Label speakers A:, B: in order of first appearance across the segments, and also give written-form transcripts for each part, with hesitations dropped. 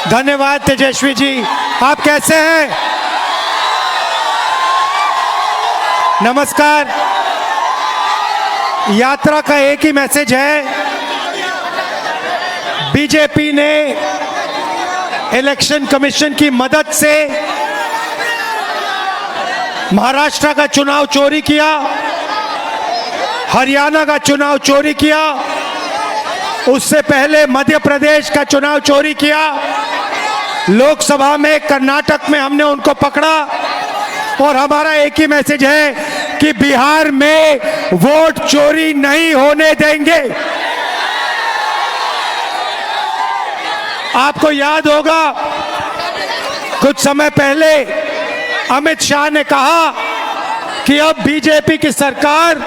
A: धन्यवाद तेजस्वी जी, आप कैसे हैं? नमस्कार। यात्रा का एक ही मैसेज है, बीजेपी ने इलेक्शन कमीशन की मदद से महाराष्ट्र का चुनाव चोरी किया, हरियाणा का चुनाव चोरी किया, उससे पहले मध्य प्रदेश का चुनाव चोरी किया, लोकसभा में कर्नाटक में हमने उनको पकड़ा। और हमारा एक ही मैसेज है कि बिहार में वोट चोरी नहीं होने देंगे। आपको याद होगा कुछ समय पहले अमित शाह ने कहा कि अब बीजेपी की सरकार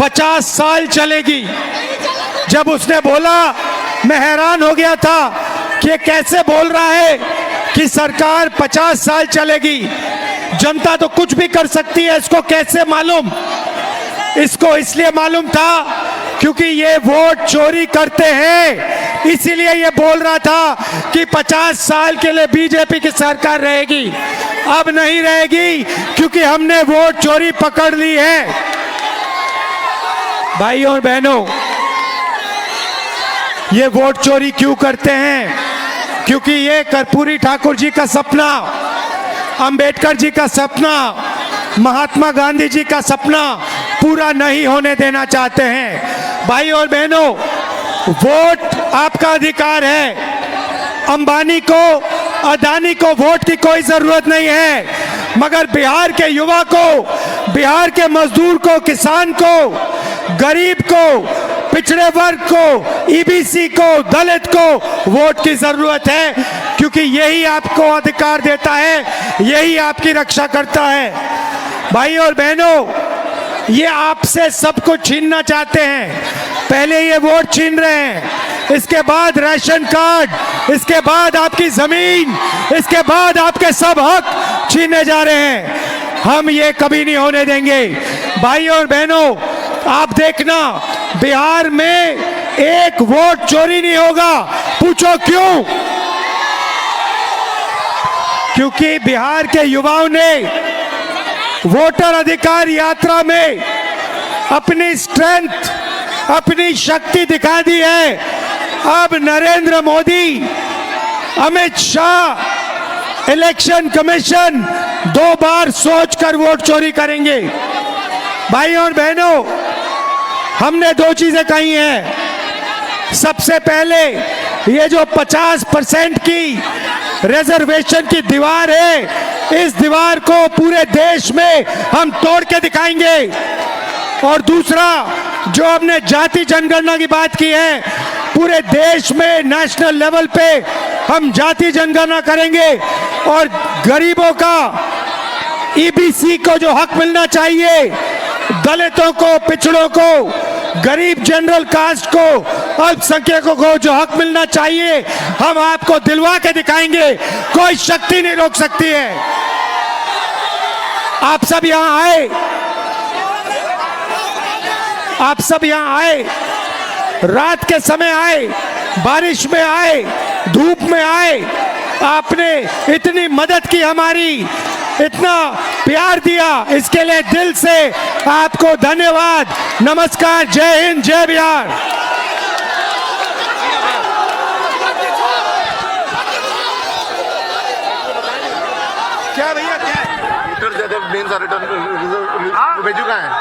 A: 50 साल चलेगी। जब उसने बोला, मैं हैरान हो गया था कि ये कैसे बोल रहा है कि सरकार 50 साल चलेगी। जनता तो कुछ भी कर सकती है, इसको कैसे मालूम? इसको इसलिए मालूम था क्योंकि ये वोट चोरी करते हैं, इसीलिए ये बोल रहा था कि 50 साल के लिए बीजेपी की सरकार रहेगी। अब नहीं रहेगी क्योंकि हमने वोट चोरी पकड़ ली है। भाइयों और बहनों, ये वोट चोरी क्यों करते हैं? क्योंकि ये कर्पूरी ठाकुर जी का सपना, अंबेडकर जी का सपना, महात्मा गांधी जी का सपना पूरा नहीं होने देना चाहते हैं। भाई और बहनों, वोट आपका अधिकार है। अंबानी को, अदानी को वोट की कोई जरूरत नहीं है, मगर बिहार के युवा को, बिहार के मजदूर को, किसान को, गरीब को, पिछड़े वर्ग को, ईबीसी को, दलित को वोट की जरूरत है, क्योंकि यही आपको अधिकार देता है, यही आपकी रक्षा करता है। भाई और बहनों, ये आपसे सब कुछ छीनना चाहते हैं। पहले ये वोट छीन रहे हैं, इसके बाद राशन कार्ड, इसके बाद आपकी जमीन, इसके बाद आपके सब हक छीने जा रहे हैं। हम ये कभी नहीं होने देंगे। भाई और बहनों, आप देखना, बिहार में एक वोट चोरी नहीं होगा। पूछो क्यों? क्योंकि बिहार के युवाओं ने वोटर अधिकार यात्रा में अपनी स्ट्रेंथ, अपनी शक्ति दिखा दी है। अब नरेंद्र मोदी, अमित शाह, इलेक्शन कमीशन 2 बार सोचकर वोट चोरी करेंगे। भाई और बहनों, हमने 2 चीजें कही हैं। सबसे पहले, ये जो 50% की रिजर्वेशन की दीवार है, इस दीवार को पूरे देश में हम तोड़ के दिखाएंगे। और दूसरा, जो हमने जाति जनगणना की बात की है, पूरे देश में नेशनल लेवल पे हम जाति जनगणना करेंगे और गरीबों का, ईबीसी को जो हक मिलना चाहिए, दलितों को, पिछड़ों को, गरीब जनरल कास्ट को, अल्पसंख्यकों को जो हक मिलना चाहिए, हम आपको दिलवा के दिखाएंगे। कोई शक्ति नहीं रोक सकती है। आप सब यहां आए, आप सब यहां आए, रात के समय आए, बारिश में आए, धूप में आए, आपने इतनी मदद की हमारी, इतना प्यार दिया, इसके लिए दिल से आपको धन्यवाद। नमस्कार, जय हिंद, जय बिहार।
B: क्या भैया, क्या रिटर्न भेजू का है?